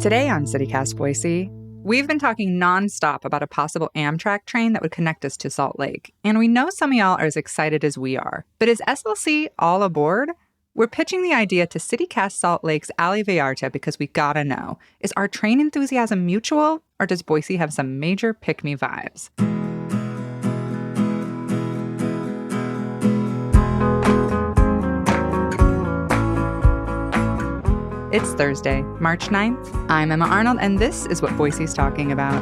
Today on CityCast Boise, we've been talking nonstop about a possible Amtrak train that would connect us to Salt Lake. And we know some of y'all are as excited as we are. But is SLC all aboard? We're pitching the idea to CityCast Salt Lake's Ali Vallarta because we gotta know, is our train enthusiasm mutual, or does Boise have some major pick-me vibes? It's Thursday, March 9th. I'm Emma Arnold, and this is what Boise's talking about.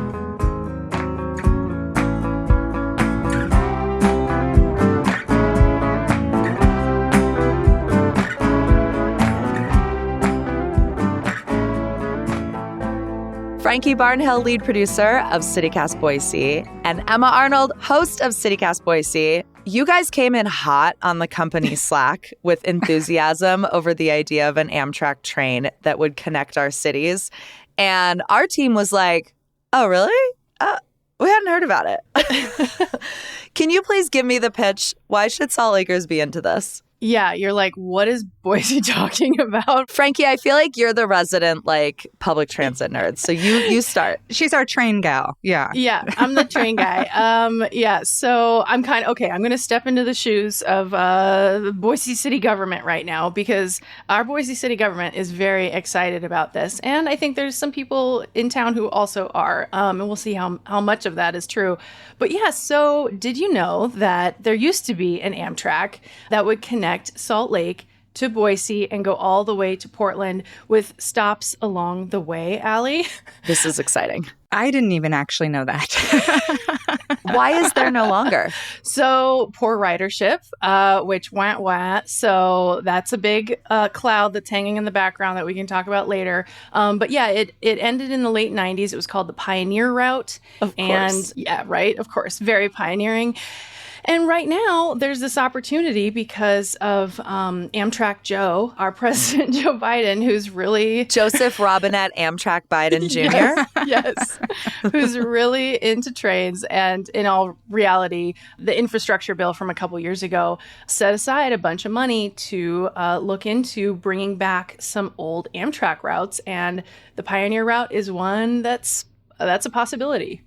Frankie Barnhill, lead producer of CityCast Boise, and Emma Arnold, host of CityCast Boise. You guys came in hot on the company Slack with enthusiasm over the idea of an Amtrak train that would connect our cities. And our team was like, oh, really? We hadn't heard about it. Can you please give me the pitch? Why should Salt Lakers be into this? Yeah, you're like, what is Boise talking about? Frankie, I feel like you're the resident, public transit nerd. So you start. She's our train gal. Yeah. Yeah, I'm the train guy. So I'm I'm going to step into the shoes of the Boise city government right now because our Boise city government is very excited about this. And I think there's some people in town who also are. And we'll see how much of that is true. But yeah, so did you know that there used to be an Amtrak that would connect Salt Lake to Boise and go all the way to Portland with stops along the way, Allie? This is exciting. I didn't even actually know that. Why is there no longer? So poor ridership, which went. So that's a big cloud that's hanging in the background that we can talk about later. But yeah, it ended in the late 90s. It was called the Pioneer Route. Of course. And yeah, right. Of course. Very pioneering. And right now, there's this opportunity because of Amtrak Joe, our president, Joe Biden, who's really... Joseph Robinette Amtrak Biden Jr.? Yes. Who's really into trains. And in all reality, the infrastructure bill from a couple years ago set aside a bunch of money to look into bringing back some old Amtrak routes. And the Pioneer Route is one that's a possibility.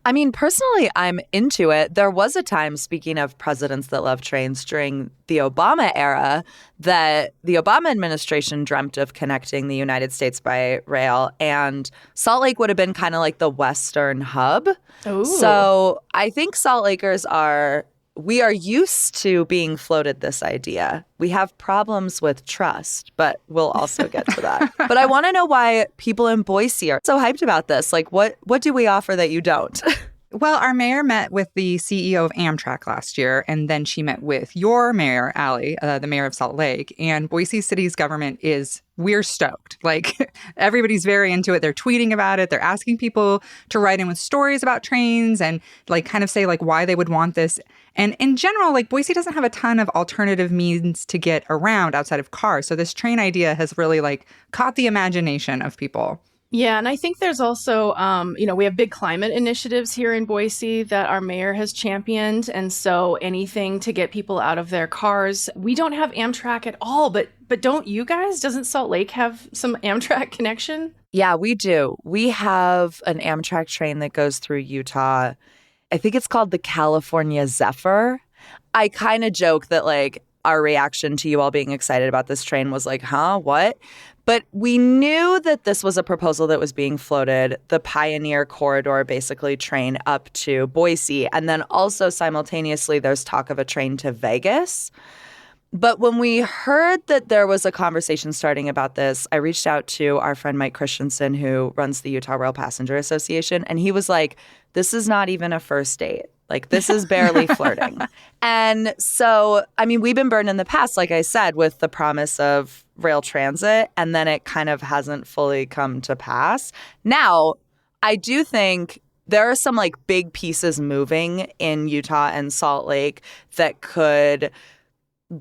I mean, personally, I'm into it. There was a time, speaking of presidents that love trains, during the Obama era, that the Obama administration dreamt of connecting the United States by rail, and Salt Lake would have been kind of like the Western hub. Ooh. So I think Salt Lakers we are used to being floated this idea. We have problems with trust, but we'll also get to that. But I want to know why people in Boise are so hyped about this. What do we offer that you don't? Well, our mayor met with the CEO of Amtrak last year, and then she met with your mayor, Ali, the mayor of Salt Lake. And Boise City's government we're stoked. Everybody's very into it. They're tweeting about it. They're asking people to write in with stories about trains and kind of say why they would want this. And in general, Boise doesn't have a ton of alternative means to get around outside of cars. So this train idea has really caught the imagination of people. Yeah, and I think there's also, we have big climate initiatives here in Boise that our mayor has championed. And so anything to get people out of their cars. We don't have Amtrak at all, but don't you guys? Doesn't Salt Lake have some Amtrak connection? Yeah, we do. We have an Amtrak train that goes through Utah. I think it's called the California Zephyr. I kind of joke that our reaction to you all being excited about this train was huh, what? But we knew that this was a proposal that was being floated, the Pioneer Corridor, basically train up to Boise. And then also simultaneously, there's talk of a train to Vegas. But when we heard that there was a conversation starting about this, I reached out to our friend Mike Christensen, who runs the Utah Rail Passenger Association. And he was like, this is not even a first date. This is barely flirting. And so, we've been burned in the past, like I said, with the promise of rail transit, and then it kind of hasn't fully come to pass. Now, I do think there are some big pieces moving in Utah and Salt Lake that could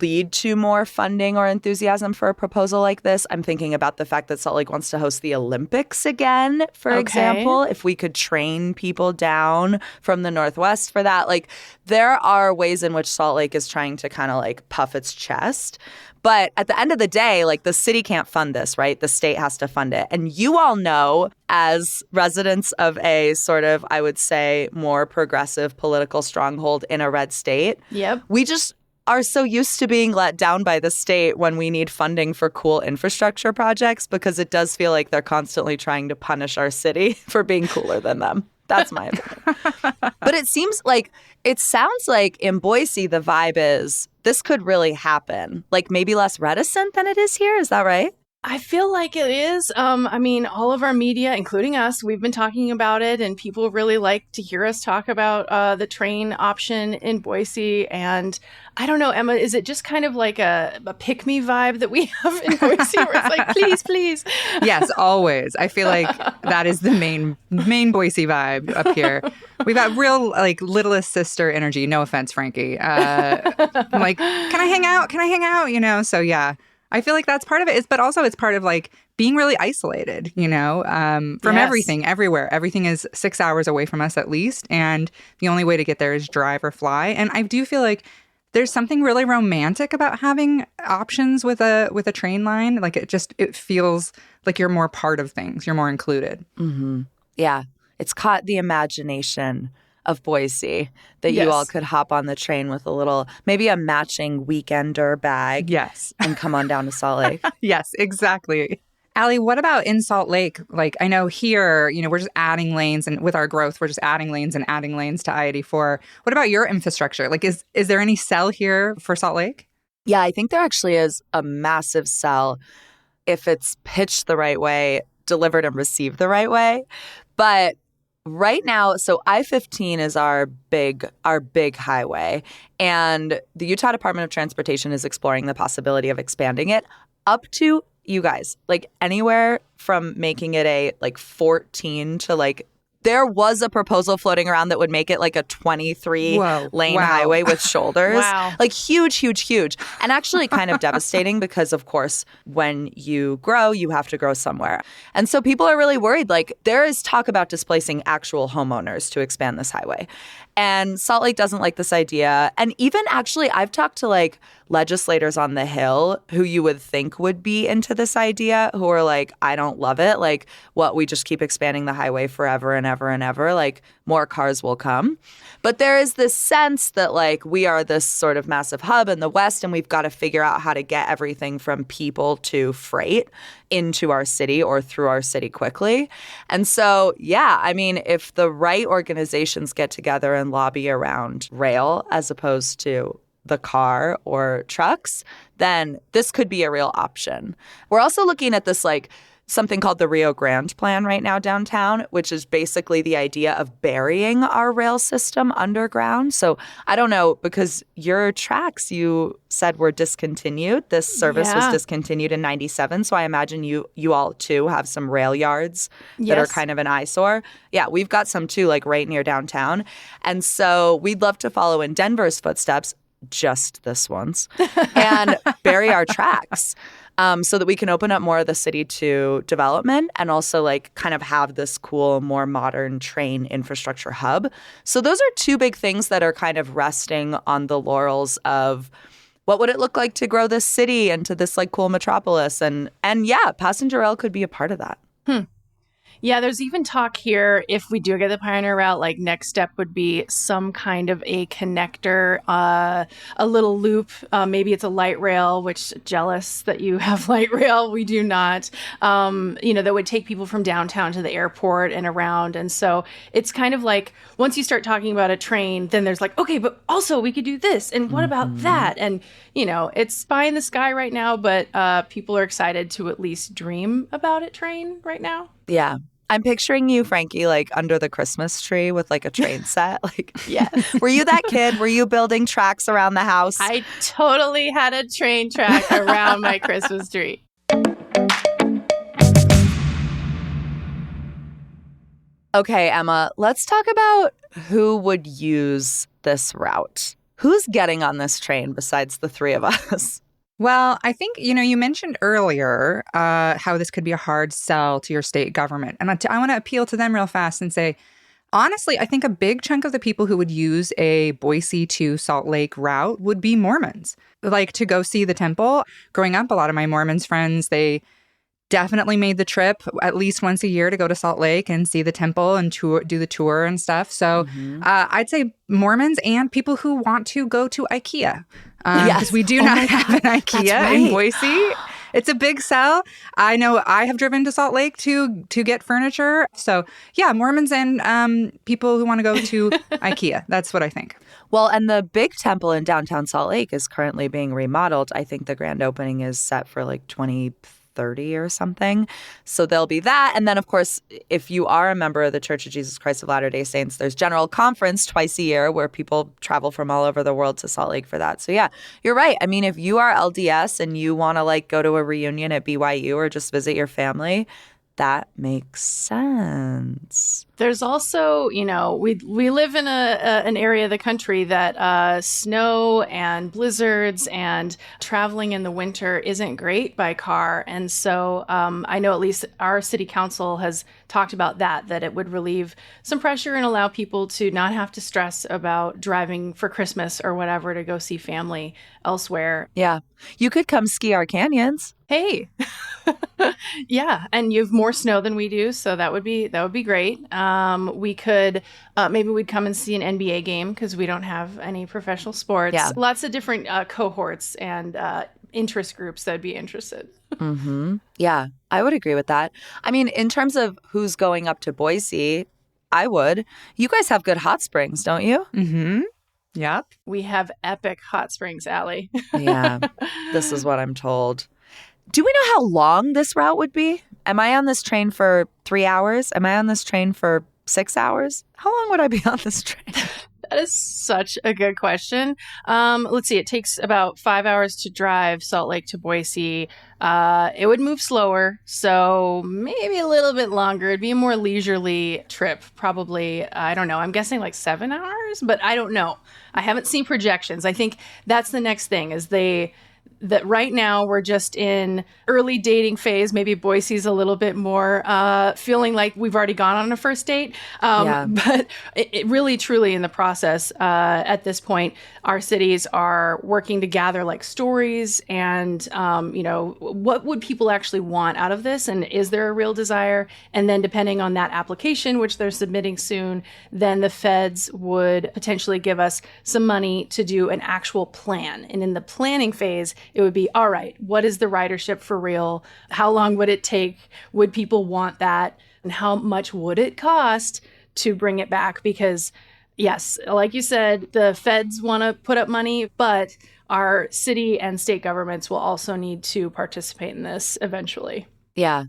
lead to more funding or enthusiasm for a proposal like this. I'm thinking about the fact that Salt Lake wants to host the Olympics again, for example. If we could train people down from the Northwest for that. Like, there are ways in which Salt Lake is trying to kind of like puff its chest. But at the end of the day, like, the city can't fund this, right? The state has to fund it. And you all know, as residents of a sort of, I would say, more progressive political stronghold in a red state, we just are so used to being let down by the state when we need funding for cool infrastructure projects, because it does feel like they're constantly trying to punish our city for being cooler than them. That's my opinion. But it sounds like in Boise, the vibe is this could really happen. Like, maybe less reticent than it is here. Is that right? I feel like it is. I mean, all of our media, including us, we've been talking about it, and people really like to hear us talk about the train option in Boise. And I don't know, Emma, is it just kind of like a pick-me vibe that we have in Boise, where it's like, please, please? Yes, always. I feel like that is the main Boise vibe up here. We've got real, like, littlest sister energy. No offense, Frankie. I'm like, can I hang out? Can I hang out? You know, so yeah. I feel like that's part of it, but also it's part of like being really isolated, you know, from everything, everywhere. Everything is 6 hours away from us at least. And the only way to get there is drive or fly. And I do feel like there's something really romantic about having options with a train line. Like, it feels like you're more part of things. You're more included. Mm-hmm. Yeah. It's caught the imagination of Boise that you all could hop on the train with maybe a matching weekender bag. Yes. And come on down to Salt Lake. Yes, exactly. Allie, what about in Salt Lake? Like, I know here, you know, we're just adding lanes, and with our growth, we're just adding lanes and adding lanes to I-84. What about your infrastructure? Like, is there any sell here for Salt Lake? Yeah, I think there actually is a massive sell if it's pitched the right way, delivered and received the right way. But right now, so I-15 is our big highway, and the Utah Department of Transportation is exploring the possibility of expanding it up to, you guys, like, anywhere from making it a 14 to there was a proposal floating around that would make it like a 23-lane highway with shoulders. Wow. Like, huge, huge, huge. And actually kind of devastating because, of course, when you grow, you have to grow somewhere. And so people are really worried. Like, there is talk about displacing actual homeowners to expand this highway. And Salt Lake doesn't like this idea. And even actually, I've talked to legislators on the Hill who you would think would be into this idea, who are like, I don't love it. Like, what, we just keep expanding the highway forever and ever and ever. Like, more cars will come. But there is this sense that we are this sort of massive hub in the West, and we've got to figure out how to get everything from people to freight into our city or through our city quickly. And so, yeah, I mean, if the right organizations get together and lobby around rail as opposed to the car or trucks, then this could be a real option. We're also looking at this something called the Rio Grande plan right now downtown, which is basically the idea of burying our rail system underground. So I don't know, because your tracks, you said, were discontinued. This service was discontinued in 97. So I imagine you all too have some rail yards that are kind of an eyesore. Yeah, we've got some too, right near downtown. And so we'd love to follow in Denver's footsteps, just this once, and bury our tracks. So that we can open up more of the city to development and also kind of have this cool, more modern train infrastructure hub. So those are two big things that are kind of resting on the laurels of what would it look like to grow this city into this cool metropolis. And yeah, passenger rail could be a part of that. Yeah, there's even talk here, if we do get the Pioneer Route, next step would be some kind of a connector, a little loop. Maybe it's a light rail, which, jealous that you have light rail. We do not. That would take people from downtown to the airport and around. And so it's kind of once you start talking about a train, then there's okay, but also we could do this. And what about that? And, it's pie in the sky right now, but people are excited to at least dream about it train right now. Yeah. I'm picturing you, Frankie, under the Christmas tree with a train set. Yeah. Were you that kid? Were you building tracks around the house? I totally had a train track around my Christmas tree. Okay, Emma, let's talk about who would use this route. Who's getting on this train besides the three of us? Well, I think, you mentioned earlier how this could be a hard sell to your state government. And I want to appeal to them real fast and say, honestly, I think a big chunk of the people who would use a Boise to Salt Lake route would be Mormons, like to go see the temple. Growing up, a lot of my Mormons friends, they definitely made the trip at least once a year to go to Salt Lake and see the temple and do the tour and stuff. So I'd say Mormons and people who want to go to IKEA. Because we do not have an IKEA in Boise. It's a big sell. I know I have driven to Salt Lake to get furniture. So yeah, Mormons and people who want to go to IKEA. That's what I think. Well, and the big temple in downtown Salt Lake is currently being remodeled. I think the grand opening is set for like 2030 or something. So there'll be that. And then, of course, if you are a member of the Church of Jesus Christ of Latter-day Saints, there's General Conference twice a year where people travel from all over the world to Salt Lake for that. So yeah, you're right. I mean, if you are LDS and you want to like go to a reunion at BYU or just visit your family, that makes sense. There's also, we live in an area of the country that snow and blizzards and traveling in the winter isn't great by car. And so I know at least our city council has talked about that it would relieve some pressure and allow people to not have to stress about driving for Christmas or whatever to go see family elsewhere. Yeah. You could come ski our canyons. Hey. Yeah, and you have more snow than we do, so that would be great. We could maybe we'd come and see an NBA game because we don't have any professional sports. Yeah. Lots of different cohorts and interest groups that'd be interested. Yeah, I would agree with that. I mean, in terms of who's going up to Boise, I would. You guys have good hot springs, don't you? Yep. We have epic hot springs, Allie. Yeah, this is what I'm told. Do we know how long this route would be? Am I on this train for 3 hours? Am I on this train for 6 hours? How long would I be on this train? That is such a good question. Let's see. It takes about 5 hours to drive Salt Lake to Boise. It would move slower, so maybe a little bit longer. It'd be a more leisurely trip, probably. I don't know. I'm guessing like 7 hours, but I don't know. I haven't seen projections. I think that's the next thing is that right now we're just in early dating phase. Maybe Boise's a little bit more feeling like we've already gone on a first date. But it really, truly in the process at this point, our cities are working to gather like stories and, what would people actually want out of this? And is there a real desire? And then depending on that application, which they're submitting soon, then the feds would potentially give us some money to do an actual plan. And in the planning phase, it would be, all right, what is the ridership for real? How long would it take? Would people want that? And how much would it cost to bring it back? Because, yes, like you said, the feds want to put up money, but our city and state governments will also need to participate in this eventually. Yeah.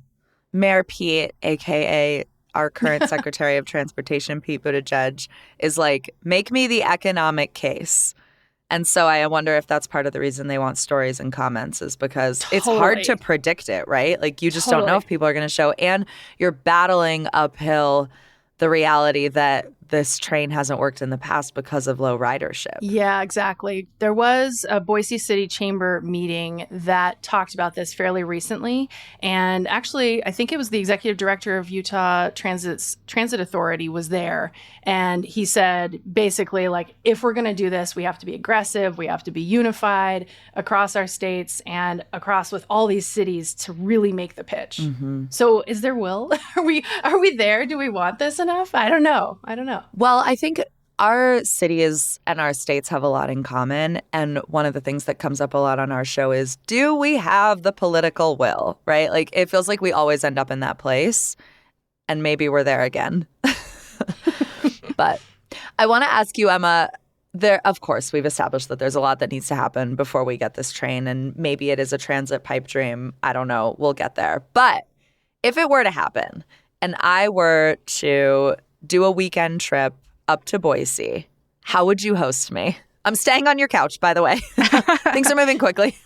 Mayor Pete, a.k.a. our current Secretary of Transportation, Pete Buttigieg, is like, make me the economic case. And so I wonder if that's part of the reason they want stories and comments is because it's hard to predict it, right? Like you just don't know if people are going to show. And you're battling uphill the reality that this train hasn't worked in the past because of low ridership. Yeah, exactly. There was a Boise City Chamber meeting that talked about this fairly recently. And actually, I think it was the executive director of Utah Transit Authority was there. And he said, basically, like, if we're going to do this, we have to be aggressive. We have to be unified across our states and across with all these cities to really make the pitch. So is there will? Are we there? Do we want this enough? I don't know. Well, I think our cities and our states have a lot in common. And one of the things that comes up a lot on our show is, do we have the political will, right? Like, it feels like we always end up in that place. And maybe we're there again. But I want to ask you, Emma, of course, we've established that there's a lot that needs to happen before we get this train. And maybe it is a transit pipe dream. I don't know. We'll get there. But if it were to happen and I were to do a weekend trip up to Boise, how would you host me? I'm staying on your couch, by the way. Things are moving quickly.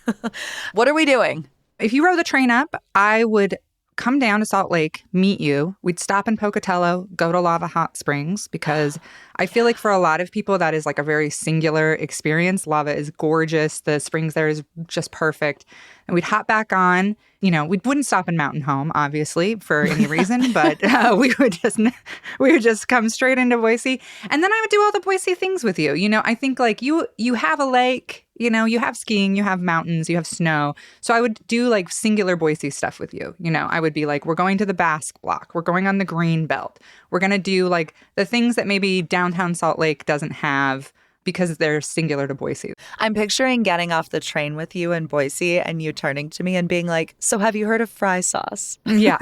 What are we doing? If you rode the train up, I would come down to Salt Lake, meet you. We'd stop in Pocatello, go to Lava Hot Springs, because I feel like for a lot of people, that is like a very singular experience. Lava is gorgeous. The springs there is just perfect. And we'd hop back on. We wouldn't stop in Mountain Home, obviously, for any reason, but we would just come straight into Boise. And then I would do all the Boise things with you. I think like you have a lake, you have skiing, you have mountains, you have snow. So I would do like singular Boise stuff with you. I would be like, we're going to the Basque Block. We're going on the Green Belt. We're going to do like the things that maybe downtown Salt Lake doesn't have because they're singular to Boise. I'm picturing getting off the train with you in Boise and you turning to me and being like, so have you heard of fry sauce? Yeah.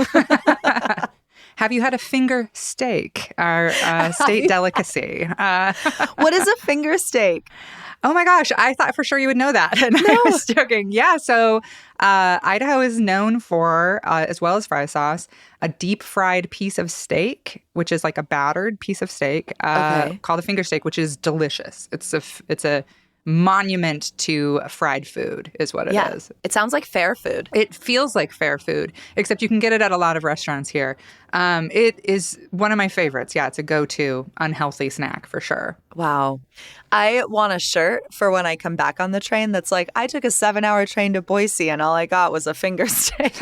Have you had a finger steak, our state delicacy? What is a finger steak? Oh my gosh, I thought for sure you would know that. And I was joking. Yeah, so Idaho is known for, as well as fry sauce, a deep fried piece of steak, which is like a battered piece of steak called a finger steak, which is delicious. It's a monument to fried food is what it is. It sounds like fair food. It feels like fair food, except you can get it at a lot of restaurants here. It is one of my favorites. Yeah, it's a go-to unhealthy snack for sure. Wow. I want a shirt for when I come back on the train that's like, I took a 7-hour train to Boise and all I got was a finger steak.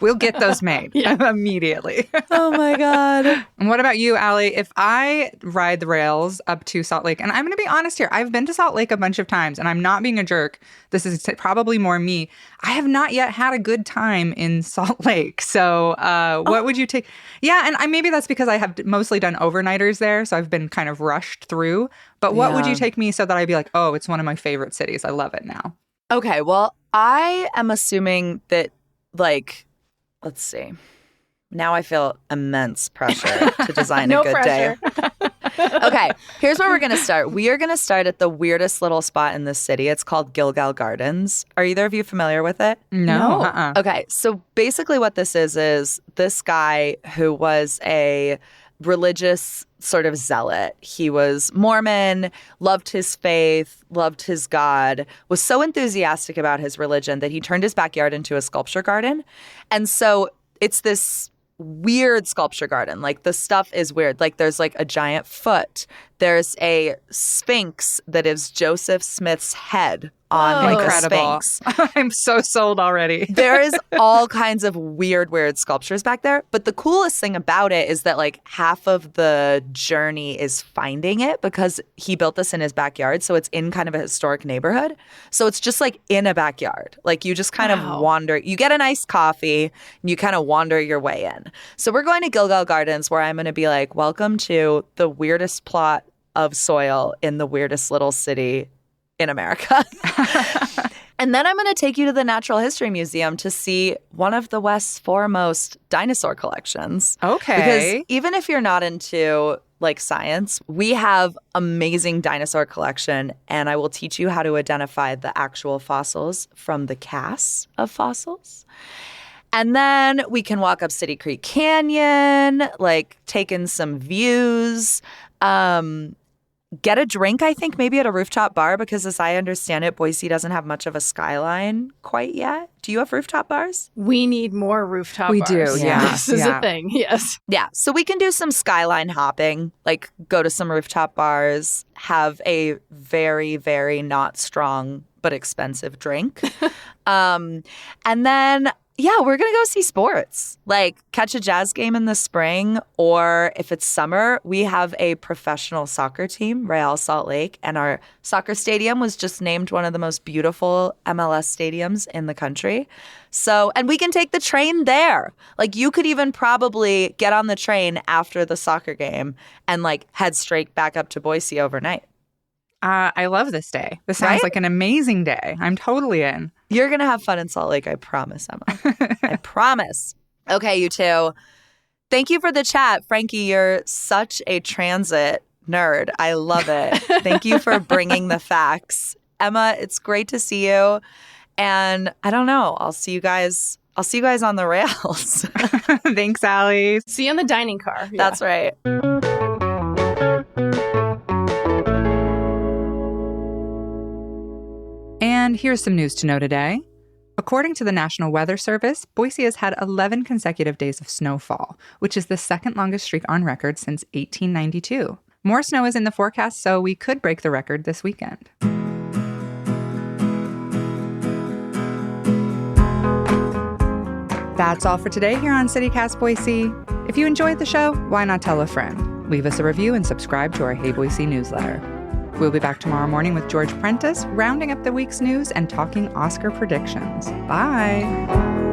We'll get those made immediately. Oh my God. And what about you, Allie? If I ride the rails up to Salt Lake, and I'm going to be honest here, I've been to Salt Lake a bunch of times and I'm not being a jerk. This is probably more me. I have not yet had a good time in Salt Lake. So what would you take? Yeah, and maybe that's because I have mostly done overnighters there. So I've been kind of rushed through. But what would you take me so that I'd be like, oh, it's one of my favorite cities. I love it now. Okay, well, I am assuming that, like, let's see. Now I feel immense pressure to design a good day. Okay, here's where we're going to start. We are going to start at the weirdest little spot in the city. It's called Gilgal Gardens. Are either of you familiar with it? No. Okay, so basically what this is this guy who was a religious sort of zealot. He was Mormon, loved his faith, loved his God, was so enthusiastic about his religion that he turned his backyard into a sculpture garden. And so it's this weird sculpture garden. Like the stuff is weird. Like there's like a giant foot. There's a sphinx that is Joseph Smith's head on like Incredible. a sphinx. I'm so sold already. There is all kinds of weird sculptures back there. But the coolest thing about it is that like half of the journey is finding it because he built this in his backyard. So it's in kind of a historic neighborhood. So it's just like in a backyard. Like you just kind of wander. You get a nice coffee and you kind of wander your way in. So we're going to Gilgal Gardens where I'm going to be like, welcome to the weirdest plot of soil in the weirdest little city in America. And then I'm going to take you to the Natural History Museum to see one of the West's foremost dinosaur collections. Okay. Because even if you're not into like science, we have amazing dinosaur collection, and I will teach you how to identify the actual fossils from the casts of fossils. And then we can walk up City Creek Canyon, like take in some views, get a drink, I think, maybe at a rooftop bar, because as I understand it, Boise doesn't have much of a skyline quite yet. Do you have rooftop bars? We need more rooftop bars. We do, yeah. This is a thing, yes. Yeah, so we can do some skyline hopping, like go to some rooftop bars, have a very, very not strong but expensive drink. And then yeah, we're going to go see sports, like catch a Jazz game in the spring, or if it's summer, we have a professional soccer team, Real Salt Lake, and our soccer stadium was just named one of the most beautiful MLS stadiums in the country. So, and we can take the train there. Like you could even probably get on the train after the soccer game and like head straight back up to Boise overnight. I love this day. This sounds like an amazing day. I'm totally in. You're going to have fun in Salt Lake, I promise, Emma. I promise. Okay, you two. Thank you for the chat. Frankie, you're such a transit nerd. I love it. Thank you for bringing the facts. Emma, it's great to see you. And I don't know, I'll see you guys on the rails. Thanks, Allie. See you in the dining car. Yeah. That's right. And here's some news to know today. According to the National Weather Service, Boise has had 11 consecutive days of snowfall, which is the second longest streak on record since 1892. More snow is in the forecast, so we could break the record this weekend. That's all for today here on CityCast Boise. If you enjoyed the show, why not tell a friend? Leave us a review and subscribe to our Hey Boise newsletter. We'll be back tomorrow morning with George Prentice, rounding up the week's news and talking Oscar predictions. Bye!